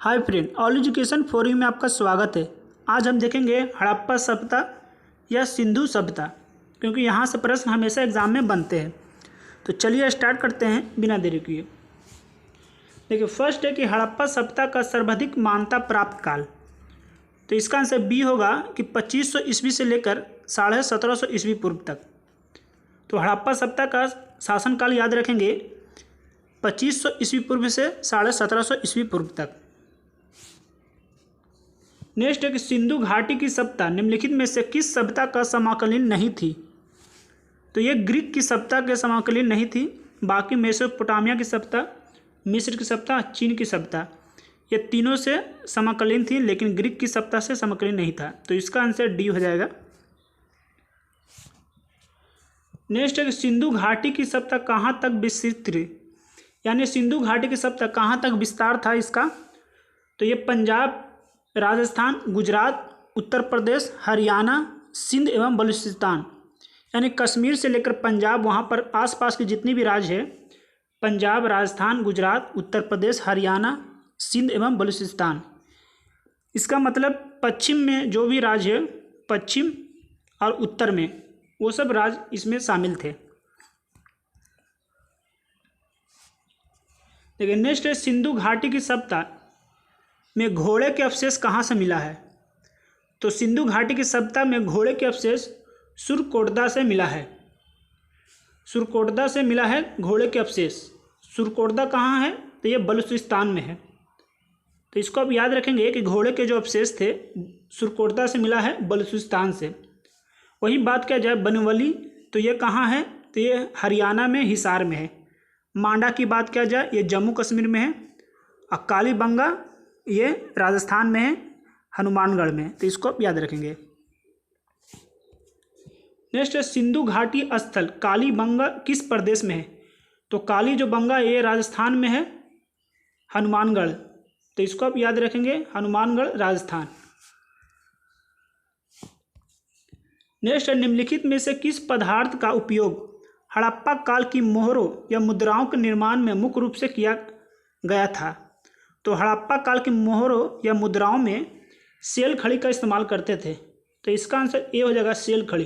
Hi friend, all education forum में आपका स्वागत है। आज हम देखेंगे हड़प्पा सभ्यता या सिंधु सभ्यता, क्योंकि यहाँ से प्रश्न हमेशा एग्जाम में बनते हैं। तो चलिए स्टार्ट करते हैं बिना देरी किए। देखिए, फर्स्ट है कि हड़प्पा सभ्यता का सर्वाधिक मान्यता प्राप्त काल। तो इसका आंसर बी होगा कि 2500 ईस्वी से लेकर 1750 ईस्वी पूर्व तक। तो हड़प्पा सभ्यता का शासनकाल याद रखेंगे 2500 ईस्वी पूर्व से 1750 ईस्वी पूर्व तक। नेक्स्ट है कि सिंधु घाटी की सभ्यता निम्नलिखित में से किस सभ्यता का समकालीन नहीं थी। तो ये ग्रीक की सभ्यता के समकालीन नहीं थी। बाकी मेसोपोटामिया की सभ्यता, मिस्र की सभ्यता, चीन की सभ्यता, ये तीनों से समकालीन थी, लेकिन ग्रीक की सभ्यता से समकालीन नहीं था। तो इसका आंसर डी हो जाएगा। नेक्स्ट है कि सिंधु घाटी की सभ्यता कहाँ तक विस्तृत थी, यानी सिंधु घाटी की सभ्यता कहाँ तक विस्तार था इसका। तो ये पंजाब, राजस्थान, गुजरात, उत्तर प्रदेश, हरियाणा, सिंध एवं बलूचिस्तान, यानी कश्मीर से लेकर पंजाब, वहाँ पर आसपास की जितनी भी राज्य है, पंजाब, राजस्थान, गुजरात, उत्तर प्रदेश, हरियाणा, सिंध एवं बलूचिस्तान। इसका मतलब पश्चिम में जो भी राज्य है, पश्चिम और उत्तर में, वो सब राज्य इसमें शामिल थे। देखिए, नेक्स्ट है सिंधु घाटी की सभ्यता में घोड़े के अवशेष कहाँ से मिला है। तो सिंधु घाटी की सभ्यता में घोड़े के अवशेष सुरकोटदा से मिला है। सुरकोटदा से मिला है घोड़े के अवशेष। सुरकोटदा कहाँ है, तो ये बलूचिस्तान में है। तो इसको आप याद रखेंगे कि घोड़े के जो अवशेष थे सुरकोटदा से मिला है, बलूचिस्तान से। वहीं बात किया जाए बनवली, तो ये कहाँ है, तो ये हरियाणा में हिसार में है। मांडा की बात किया जाए, ये जम्मू कश्मीर में है। और कालीबंगा ये राजस्थान में है, हनुमानगढ़ में। तो इसको आप याद रखेंगे। नेक्स्ट है सिंधु घाटी स्थल कालीबंगा किस प्रदेश में है। तो काली जो बंगा ये राजस्थान में है, हनुमानगढ़। तो इसको आप याद रखेंगे, हनुमानगढ़ राजस्थान। नेक्स्ट है निम्नलिखित में से किस पदार्थ का उपयोग हड़प्पा काल की मोहरों या मुद्राओं के निर्माण में मुख्य रूप से किया गया था। तो हड़प्पा काल की मोहरों या मुद्राओं में सेल खड़ी का इस्तेमाल करते थे। तो इसका आंसर ए हो जाएगा, सेल खड़ी।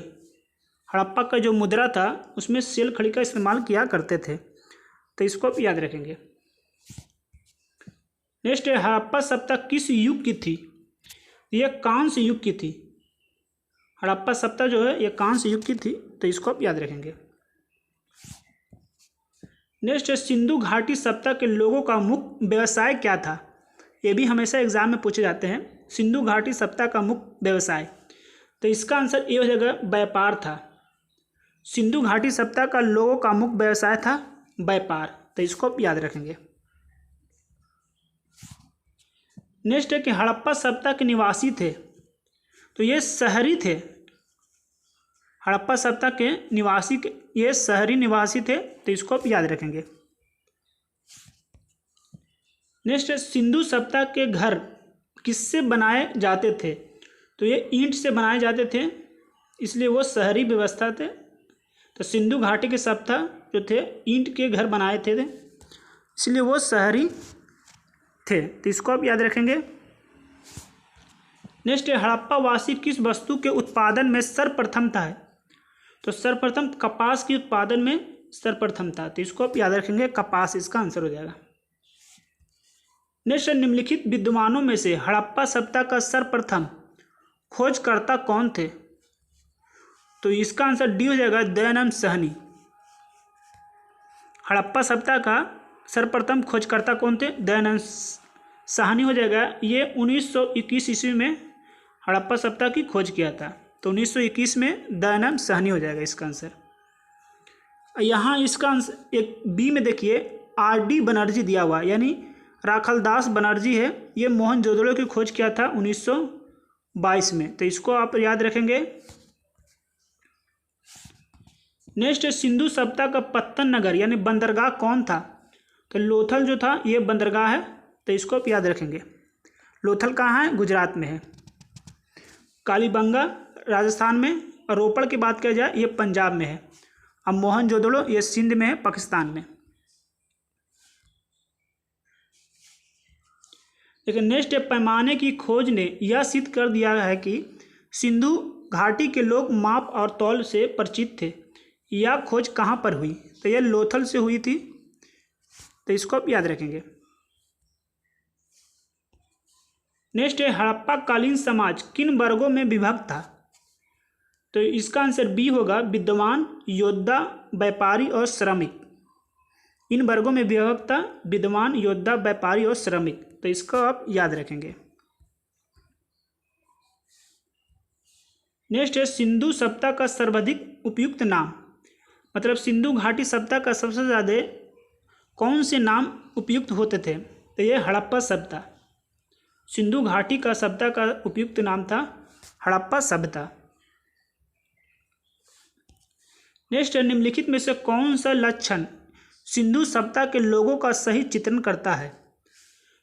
हड़प्पा का जो मुद्रा था उसमें सेल खड़ी का इस्तेमाल किया करते थे। तो इसको आप याद रखेंगे। नेक्स्ट है हड़प्पा सभ्यता किस युग की थी। यह कांस्य युग की थी। हड़प्पा सभ्यता जो है यह कांस्य युग की थी। तो इसको आप याद रखेंगे। नेक्स्ट है सिंधु घाटी सभ्यता के लोगों का मुख्य व्यवसाय क्या था। ये भी हमेशा एग्जाम में पूछे जाते हैं, सिंधु घाटी सभ्यता का मुख्य व्यवसाय। तो इसका आंसर ए हो जाएगा, व्यापार था। सिंधु घाटी सभ्यता का लोगों का मुख्य व्यवसाय था व्यापार। तो इसको आप याद रखेंगे। नेक्स्ट है कि हड़प्पा सभ्यता के निवासी थे। तो ये शहरी थे। हड़प्पा सभ्यता के निवासी ये शहरी निवासी थे। तो इसको आप याद रखेंगे। नेक्स्ट है सिंधु सभ्यता के घर किससे बनाए जाते थे। तो ये ईंट से बनाए जाते थे, इसलिए वो शहरी व्यवस्था थे। तो सिंधु घाटी के सभ्यता जो थे ईंट के घर बनाए थे, इसलिए वो शहरी थे। तो इसको आप याद रखेंगे। नेक्स्ट है हड़प्पा वासी किस वस्तु के उत्पादन में सर्वप्रथम था। तो सर्वप्रथम कपास के उत्पादन में सर्वप्रथम था। तो इसको आप याद रखेंगे, कपास इसका आंसर हो जाएगा। नेक्स्ट निम्नलिखित विद्वानों में से हड़प्पा सभ्यता का सर्वप्रथम खोजकर्ता कौन थे। तो इसका आंसर डी हो जाएगा, दयानंद साहनी। हड़प्पा सभ्यता का सर्वप्रथम खोजकर्ता कौन थे, दयानंद साहनी हो जाएगा। ये 1921 ईस्वी में हड़प्पा सभ्यता की खोज किया था। तो 1921 में दयानंद साहनी हो जाएगा इसका आंसर। यहाँ इसका आंसर एक बी में देखिए आर.डी. बनर्जी दिया हुआ, यानी राखलदास बनर्जी है। ये मोहनजोदड़ो की खोज किया था 1922 में। तो इसको आप याद रखेंगे। नेक्स्ट है सिंधु सभ्यता का पत्तन नगर यानी बंदरगाह कौन था। तो लोथल जो था ये बंदरगाह है। तो इसको आप याद रखेंगे। लोथल कहाँ है, गुजरात में है। कालीबंगा राजस्थान में, और रोपड़ की बात किया जाए ये पंजाब में है। अब मोहनजोदड़ो ये सिंध में है, पाकिस्तान में। लेकिन नेक्स्ट है, पैमाने की खोज ने यह सिद्ध कर दिया है कि सिंधु घाटी के लोग माप और तौल से परिचित थे। यह खोज कहाँ पर हुई? तो यह लोथल से हुई थी, तो इसको आप याद रखेंगे। नेक्स्ट है, हड़प्पा कालीन समाज किन वर्गों में विभक्त था? तो इसका आंसर बी होगा, विद्वान, योद्धा, व्यापारी और श्रमिक। इन वर्गों में विभक्त था, विद्वान, योद्धा, व्यापारी और श्रमिक। तो इसको आप याद रखेंगे। नेक्स्ट है, सिंधु सभ्यता का सर्वाधिक उपयुक्त नाम, मतलब सिंधु घाटी सभ्यता का सबसे ज़्यादा कौन से नाम उपयुक्त होते थे? तो ये हड़प्पा सभ्यता। सिंधु घाटी का सभ्यता का उपयुक्त नाम था हड़प्पा सभ्यता। नेक्स्ट है, निम्नलिखित में से कौन सा लक्षण सिंधु सभ्यता के लोगों का सही चित्रण करता है?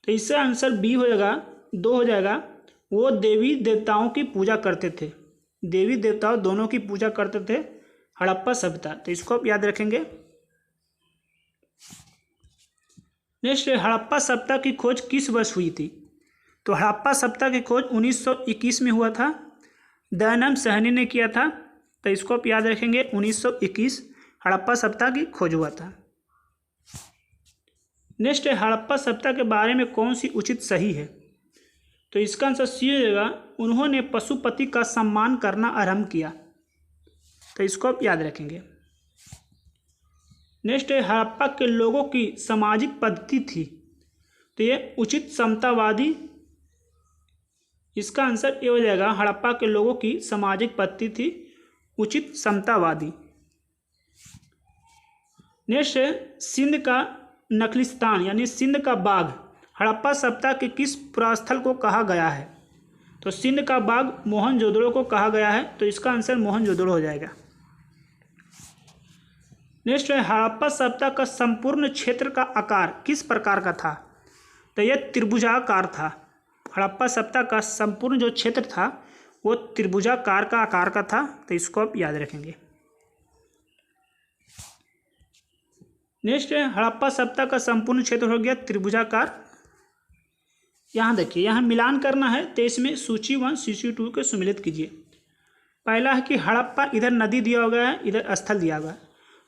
तो इसका आंसर बी हो जाएगा, 2 हो जाएगा। वो देवी देवताओं की पूजा करते थे, देवी देवताओं दोनों की पूजा करते थे हड़प्पा सभ्यता। तो इसको आप याद रखेंगे। नेक्स्ट है, हड़प्पा सभ्यता की खोज किस वर्ष हुई थी? तो हड़प्पा सभ्यता की खोज 1921 में हुआ था, दयानंद साहनी ने किया था। तो इसको आप याद रखेंगे, 1921 हड़प्पा सभ्यता की खोज हुआ था। नेक्स्ट है, हड़प्पा सभ्यता के बारे में कौन सी उचित सही है? तो इसका आंसर सी हो जाएगा, उन्होंने पशुपति का सम्मान करना आरंभ किया। तो इसको आप याद रखेंगे। नेक्स्ट है, हड़प्पा के लोगों की सामाजिक पद्धति थी। तो ये उचित समतावादी, इसका आंसर ये हो जाएगा, हड़प्पा के लोगों की सामाजिक पद्धति थी उचित समतावादी। नेक्स्ट है, सिंध का नखलिस्तान यानी सिंध का बाग हड़प्पा सभ्यता के किस पुरास्थल को कहा गया है? तो सिंध का बाग मोहनजोदड़ो को कहा गया है। तो इसका आंसर मोहनजोदड़ो हो जाएगा। नेक्स्ट है, हड़प्पा सभ्यता का संपूर्ण क्षेत्र का आकार किस प्रकार का था? तो यह त्रिभुजाकार था। हड़प्पा सभ्यता का संपूर्ण जो क्षेत्र था वो त्रिभुजाकार का आकार का था। तो इसको आप याद रखेंगे। नेक्स्ट है, हड़प्पा सभ्यता का संपूर्ण क्षेत्र हो गया त्रिभुजाकार। यहाँ देखिए, यहाँ मिलान करना है, तो इसमें सूची 1 सूची 2 के सम्मिलित कीजिए। पहला है कि हड़प्पा इधर नदी दिया हुआ है, इधर स्थल दिया हुआ है।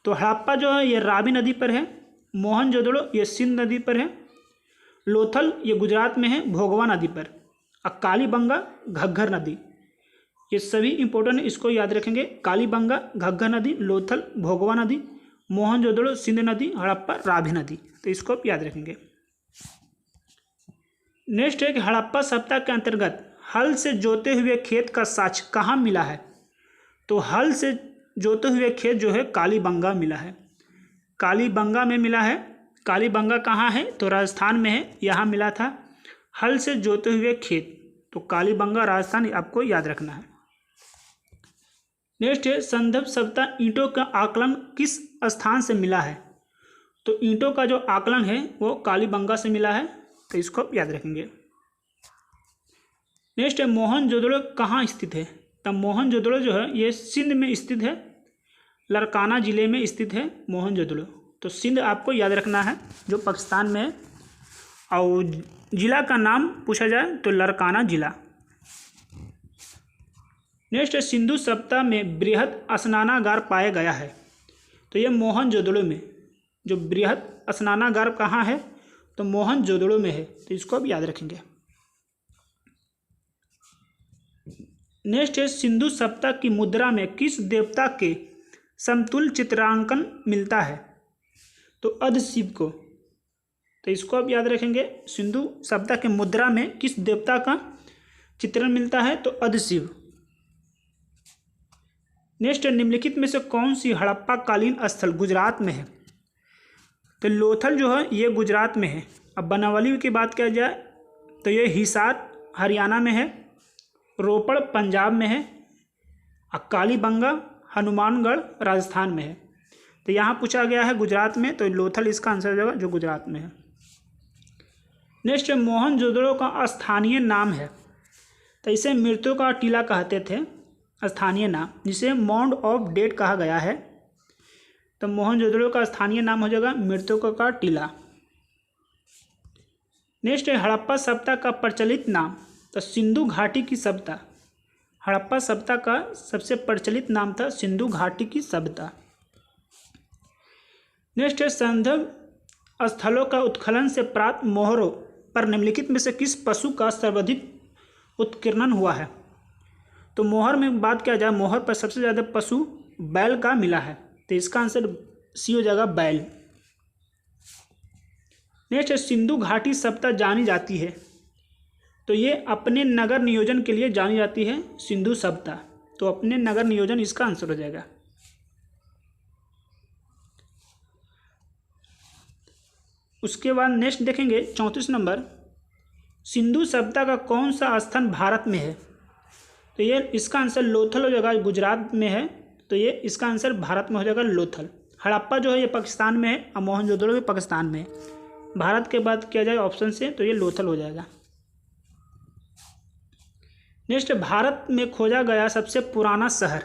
तो हड़प्पा जो है ये रावी नदी पर है, मोहनजोदड़ो ये सिंध नदी पर है, लोथल ये गुजरात में है भोगवा नदी पर, और कालीबंगा घग्गर नदी, ये सभी इंपॉर्टेंट, इसको याद रखेंगे। कालीबंगा घग्गर नदी, लोथल भोगवा नदी, मोहनजोदड़ो सिंध नदी, हड़प्पा रावी नदी। तो इसको आप याद रखेंगे। नेक्स्ट है कि हड़प्पा सभ्यता के अंतर्गत हल से जोते हुए खेत का साक्ष्य कहाँ मिला है? तो हल से जोते हुए खेत जो है कालीबंगा मिला है, कालीबंगा में मिला है। कालीबंगा कहाँ है? तो राजस्थान में है, यहाँ मिला था हल से जोते हुए खेत। तो कालीबंगा राजस्थान आपको याद रखना है। नेक्स्ट है, संदर्भ सभ्यता ईंटों का आकलन किस स्थान से मिला है? तो ईंटों का जो आकलन है वो कालीबंगा से मिला है। तो इसको आप याद रखेंगे। नेक्स्ट है, मोहनजोदड़ो कहाँ स्थित है? तो मोहनजोदड़ो जो है ये सिंध में स्थित है, लरकाना ज़िले में स्थित है मोहनजोदड़ो। तो सिंध आपको याद रखना है जो पाकिस्तान में है, और ज़िला का नाम पूछा जाए तो लरकाना ज़िला। नेक्स्ट है, सिंधु सभ्यता में बृहद स्नानागार पाया गया है। तो ये मोहनजोदड़ो में, जो बृहद स्नानागार कहाँ है? तो मोहनजोदड़ो में है। तो इसको आप याद रखेंगे। नेक्स्ट है, सिंधु सभ्यता की मुद्रा में किस देवता के समतुल्य चित्रांकन मिलता है? तो अधशिव को। तो इसको आप याद रखेंगे। सिंधु सभ्यता के मुद्रा में किस देवता का चित्रण मिलता है? तो अधशिव। नेक्स्ट है, निम्नलिखित में से कौन सी हड़प्पा कालीन स्थल गुजरात में है? तो लोथल जो है ये गुजरात में है। अब बनावली की बात किया जाए तो ये हिसार हरियाणा में है, रोपड़ पंजाब में है, और कालीबंगा हनुमानगढ़ राजस्थान में है। तो यहाँ पूछा गया है गुजरात में, तो लोथल इसका आंसर हो जाएगा जो गुजरात में है। नेक्स्ट मोहनजोदड़ो का स्थानीय नाम है। तो इसे मृतकों का टीला कहते थे, स्थानीय नाम, जिसे माउंड ऑफ डेड कहा गया है। तो मोहनजोदड़ो का स्थानीय नाम हो जाएगा मृतकों का टीला। नेक्स्ट है हड़प्पा सभ्यता का प्रचलित नाम। तो सिंधु घाटी की सभ्यता, हड़प्पा सभ्यता का सबसे प्रचलित नाम था सिंधु घाटी की सभ्यता। नेक्स्ट है संदर्भ स्थलों का उत्खनन से प्राप्त मोहरों पर निम्नलिखित में से किस पशु का सर्वाधिक उत्कीर्णन हुआ है। तो मोहर में बात किया जाए, मोहर पर सबसे ज़्यादा पशु बैल का मिला है, तो इसका आंसर सी हो जाएगा बैल। नेक्स्ट है सिंधु घाटी सभ्यता जानी जाती है। तो ये अपने नगर नियोजन के लिए जानी जाती है सिंधु सभ्यता, तो अपने नगर नियोजन इसका आंसर हो जाएगा। उसके बाद नेक्स्ट देखेंगे 34 नंबर, सिंधु सभ्यता का कौन सा स्थान भारत में है। तो ये इसका आंसर लोथल हो जाएगा, गुजरात में है, तो ये इसका आंसर भारत में हो जाएगा लोथल। हड़प्पा जो है ये पाकिस्तान में है और मोहनजोदड़ो भी पाकिस्तान में है। भारत के बाद किया जाए ऑप्शन से तो ये लोथल हो जाएगा। नेक्स्ट भारत में खोजा गया सबसे पुराना शहर,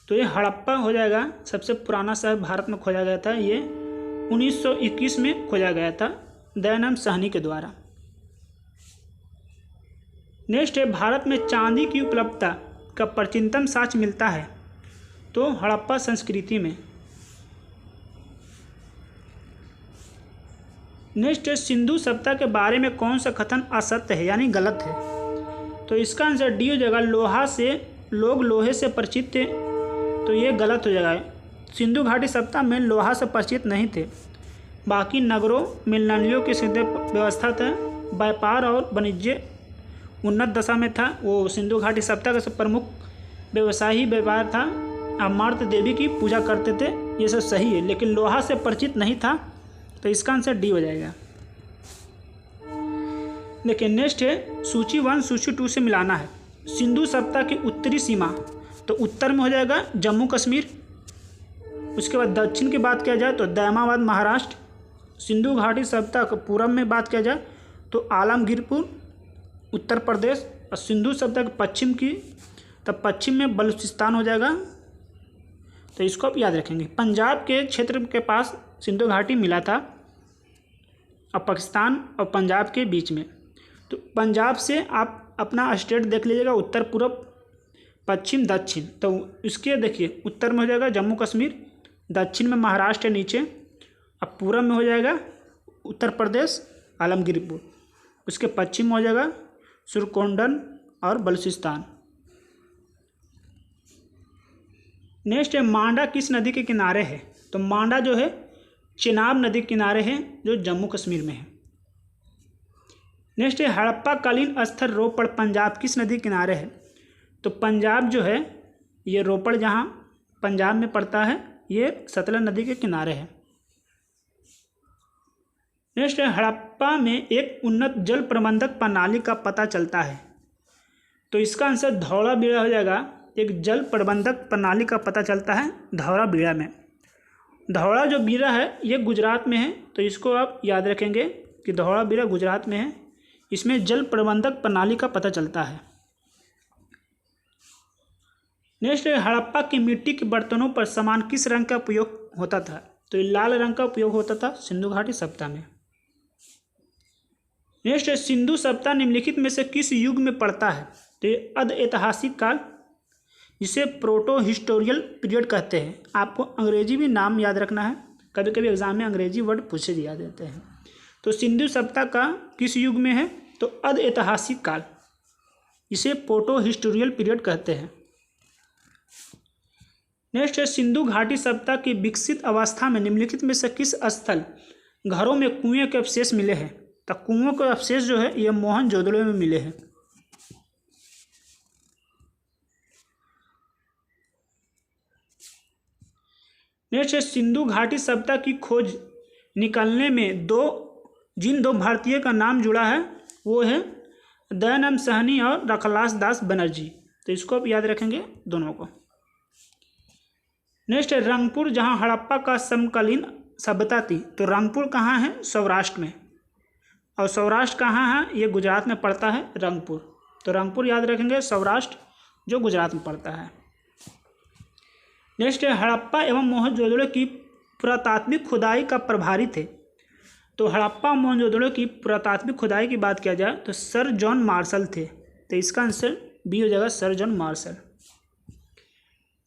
तो ये हड़प्पा हो जाएगा। सबसे पुराना शहर भारत में खोजा गया था, ये 1921 में खोजा गया था दयानंद साहनी के द्वारा। नेक्स्ट है भारत में चांदी की उपलब्धता का प्राचीनतम साक्ष्य मिलता है, तो हड़प्पा संस्कृति में। नेक्स्ट है सिंधु सभ्यता के बारे में कौन सा कथन असत्य है यानी गलत है। तो इसका आंसर डी हो जाएगा, लोहा से लोग लोहे से परिचित थे, तो ये गलत हो जाएगा। सिंधु घाटी सभ्यता में लोहा से परिचित नहीं थे, बाकी नगरों में नलियों की सीधे व्यवस्था था, व्यापार और वाणिज्य उन्नत दशा में था। वो सिंधु घाटी सभ्यता का सब प्रमुख व्यवसाय ही व्यापार था। अमार्त देवी की पूजा करते थे, ये सब सही है, लेकिन लोहा से परिचित नहीं था, तो इसका आंसर डी हो जाएगा। देखिए नेक्स्ट है सूची 1 सूची 2 से मिलाना है। सिंधु सभ्यता की उत्तरी सीमा, तो उत्तर में हो जाएगा जम्मू कश्मीर। उसके बाद दक्षिण की बात किया जाए तो दैमाबाद महाराष्ट्र। सिंधु घाटी सभ्यता को पूरब में बात किया जाए तो आलमगीरपुर उत्तर प्रदेश, और सिंधु सभ्यता के पश्चिम की, तब पश्चिम में बलूचिस्तान हो जाएगा, तो इसको आप याद रखेंगे। पंजाब के क्षेत्र के पास सिंधु घाटी मिला था, और पाकिस्तान और पंजाब के बीच में। तो पंजाब से आप अपना स्टेट देख लीजिएगा, उत्तर पूर्व पश्चिम दक्षिण, तो इसके देखिए उत्तर में हो जाएगा जम्मू कश्मीर, दक्षिण में महाराष्ट्र नीचे, अब पूर्व में हो जाएगा उत्तर प्रदेश आलमगीरपुर, उसके पश्चिम में हो जाएगा सुरकोंडन और बलूचिस्तान। नेक्स्ट है मांडा किस नदी के किनारे है। तो मांडा जो है चेनाब नदी के किनारे है, जो जम्मू कश्मीर में है। नेक्स्ट है हड़प्पा कालीन स्थल रोपड़ पंजाब किस नदी के किनारे है। तो पंजाब जो है ये रोपड़ जहाँ पंजाब में पड़ता है, ये सतलज नदी के किनारे है। नेक्स्ट है हड़प्पा में एक उन्नत जल प्रबंधक प्रणाली का पता चलता है। तो इसका आंसर धौलावीरा हो जाएगा। एक जल प्रबंधक प्रणाली का पता चलता है धौलावीरा में। धौला जो बीरा है ये गुजरात में है, तो इसको आप याद रखेंगे कि धौलावीरा गुजरात में है। इसमें जल प्रबंधक प्रणाली का पता चलता है। नेक्स्ट है हड़प्पा की मिट्टी के बर्तनों पर सामान किस रंग का उपयोग होता था। तो ये लाल रंग का उपयोग होता था सिंधु घाटी सभ्यता में। नेक्स्ट है सिंधु सभ्यता निम्नलिखित में से किस युग में पड़ता है। तो ये अध ऐतिहासिक काल, जिसे प्रोटो हिस्टोरियल पीरियड कहते हैं। आपको अंग्रेजी भी नाम याद रखना है, कभी कभी एग्जाम में अंग्रेजी वर्ड पूछे दिया देते हैं। तो सिंधु सभ्यता का किस युग में है। तो अध ऐतिहासिक काल, इसे प्रोटो हिस्टोरियल पीरियड कहते हैं। नेक्स्ट है सिंधु घाटी सभ्यता की विकसित अवस्था में निम्नलिखित में से किस स्थल घरों में कुएं के अवशेष मिले हैं। तो कुओं के अवशेष जो है ये मोहनजोदड़ो में मिले हैं। नेक्स्ट है सिंधु घाटी सभ्यता की खोज निकालने में जिन दो भारतीय का नाम जुड़ा है वो है दयानंद साहनी और रखलास दास बनर्जी। तो इसको आप याद रखेंगे दोनों को। नेक्स्ट है रंगपुर, जहां हड़प्पा का समकालीन सभ्यता थी। तो रंगपुर कहाँ है, सौराष्ट्र में, और सौराष्ट्र कहाँ है, ये गुजरात में पड़ता है रंगपुर। तो रंगपुर याद रखेंगे, सौराष्ट्र जो गुजरात में पड़ता है। नेक्स्ट है हड़प्पा एवं मोहनजोदड़ो की पुरातात्विक खुदाई का प्रभारी थे। तो हड़प्पा मोहनजोदड़ो की पुरातात्विक खुदाई की बात किया जाए तो सर जॉन मार्शल थे, तो इसका आंसर बी हो जाएगा, सर जॉन मार्शल।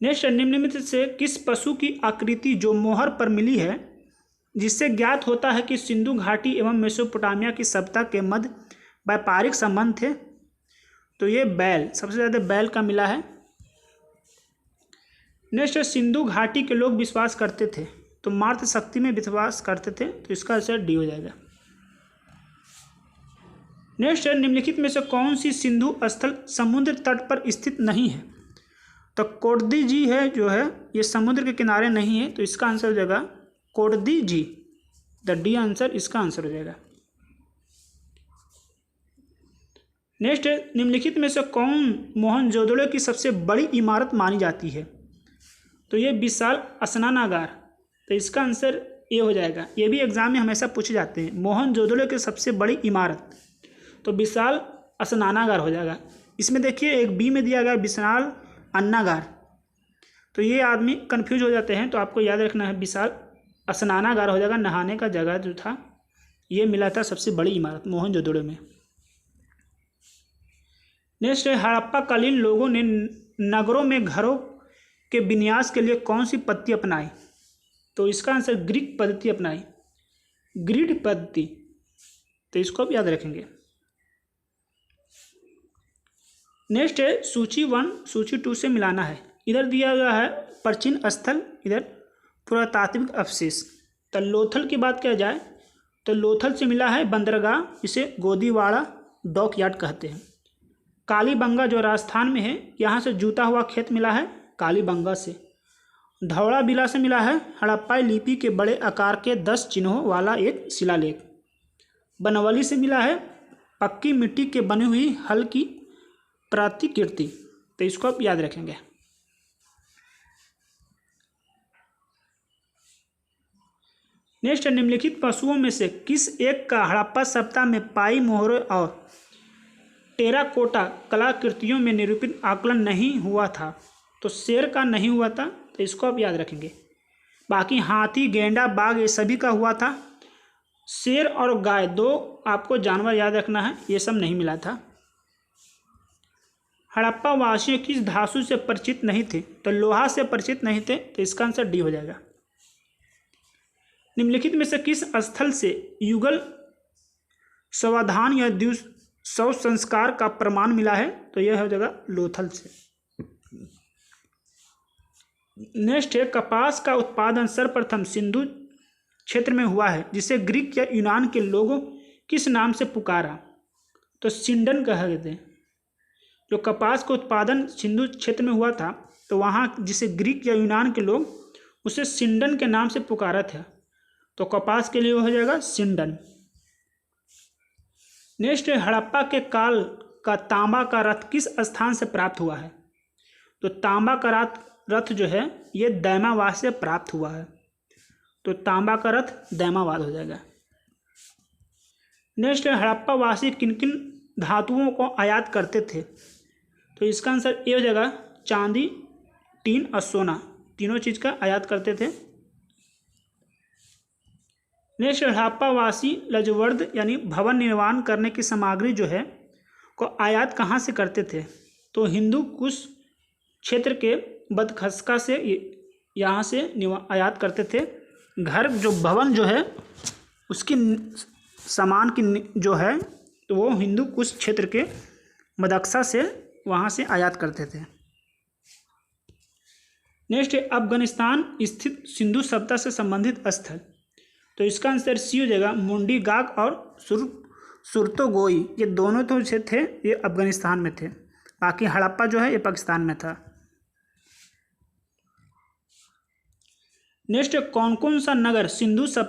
नेक्स्ट, निम्नलिखित से किस पशु की आकृति जो मोहर पर मिली है जिससे ज्ञात होता है कि सिंधु घाटी एवं मेसोपोटामिया की सभ्यता के मध्य व्यापारिक संबंध थे? तो ये बैल, सबसे ज़्यादा बैल का मिला है। नेक्स्ट, सिंधु घाटी के लोग विश्वास करते थे, तो मातृ शक्ति में विश्वास करते थे, तो इसका आंसर डी हो जाएगा। नेक्स्ट है, निम्नलिखित में से कौन सी सिंधु स्थल समुद्र तट पर स्थित नहीं है? तो कोडदी जी है जो है ये समुद्र के किनारे नहीं है, तो इसका आंसर हो जाएगा कोडदी जी, द डी आंसर इसका आंसर हो जाएगा। नेक्स्ट है, निम्नलिखित में से कौन मोहनजोदड़ो की सबसे बड़ी इमारत मानी जाती है? तो ये विशाल स्नानागार, तो इसका आंसर ए हो जाएगा। ये भी एग्जाम में हमेशा पूछे जाते हैं, मोहनजोदड़ो की सबसे बड़ी इमारत, तो विशाल स्नानागार हो जाएगा। इसमें देखिए एक बी में दिया गया विशाल अन्नागार, तो ये आदमी कंफ्यूज हो जाते हैं, तो आपको याद रखना है विशाल स्नानागार हो जाएगा, नहाने का जगह जो था ये मिला था सबसे बड़ी इमारत मोहनजोदड़ो में। नेक्स्ट है, हड़प्पा कालीन लोगों ने नगरों में घरों के विन्यास के लिए कौन सी पद्धति अपनाई? तो इसका आंसर ग्रीक पद्धति अपनाई, ग्रिड पद्धति, तो इसको आप याद रखेंगे। नेक्स्ट है, सूची 1 सूची 2 से मिलाना है। इधर दिया गया है प्राचीन स्थल, इधर पुरातात्विक अवशेष। तो लोथल की बात किया जाए तो लोथल से मिला है बंदरगाह, इसे गोदीवाड़ा डॉक यार्ड कहते हैं। कालीबंगा जो राजस्थान में है, यहाँ से जूता हुआ खेत मिला है कालीबंगा से। धौड़ाबिला से मिला है हड़प्पाई लिपि के बड़े आकार के 10 चिन्हों वाला एक शिलालेख। बनवली से मिला है पक्की मिट्टी के बनी हुई हल की प्रतिकृति, तो इसको आप याद रखेंगे। नेक्स्ट, निम्नलिखित पशुओं में से किस एक का हड़प्पा सभ्यता में पाई मोहरों और टेराकोटा कलाकृतियों में निरूपित आकलन नहीं हुआ था? तो शेर का नहीं हुआ था, तो इसको आप याद रखेंगे। बाकी हाथी, गेंडा, बाघ ये सभी का हुआ था। शेर और गाय, दो आपको जानवर याद रखना है, ये सब नहीं मिला था। हड़प्पा वासियों किस धातु से परिचित नहीं थे? तो लोहा से परिचित नहीं थे, तो इसका आंसर डी हो जाएगा। निम्नलिखित में से किस स्थल से युगल समाधान या शव संस्कार का प्रमाण मिला है? तो यह हो जाएगा लोथल से। नेक्स्ट है, कपास का उत्पादन सर्वप्रथम सिंधु क्षेत्र में हुआ है जिसे ग्रीक या यूनान के लोगों किस नाम से पुकारा? तो सिंडन कहा गया थे। जो कपास का उत्पादन सिंधु क्षेत्र में हुआ था, तो वहाँ जिसे ग्रीक या यूनान के लोग उसे सिंडन के नाम से पुकारा था, तो कपास के लिए हो जाएगा सिंडन। नेक्स्ट, हड़प्पा के काल का तांबा का रथ किस स्थान से प्राप्त हुआ है? तो तांबा का रथ जो है ये दैमावाद से प्राप्त हुआ है, तो तांबा का रथ दैमावाद हो जाएगा। नेक्स्ट, हड़प्पा वासी किन किन धातुओं को आयात करते थे? तो इसका आंसर ए हो जाएगा, चांदी, टीन और सोना, तीनों चीज़ का आयात करते थे। नेक्स्ट, हड़प्पा वासी लजवर्द यानी भवन निर्माण करने की सामग्री जो है को आयात कहाँ से करते थे? तो हिंदू कुश क्षेत्र के बदखसका से यहाँ से आयात करते थे। घर जो भवन जो है उसकी सामान की जो है तो वो हिंदू कुश क्षेत्र के बदख्शा से वहाँ से आयात करते थे। नेक्स्ट है, अफगानिस्तान स्थित सिंधु सभ्यता से संबंधित स्थल, तो इसका आंसर सी हो जाएगा। मुंडी गाग और सुरतोगोई, ये दोनों तो जो थे ये अफगानिस्तान में थे, बाकी हड़प्पा जो है ये पाकिस्तान में था। नेक्स्ट, कौन कौन सा नगर सिंधु सभ्यता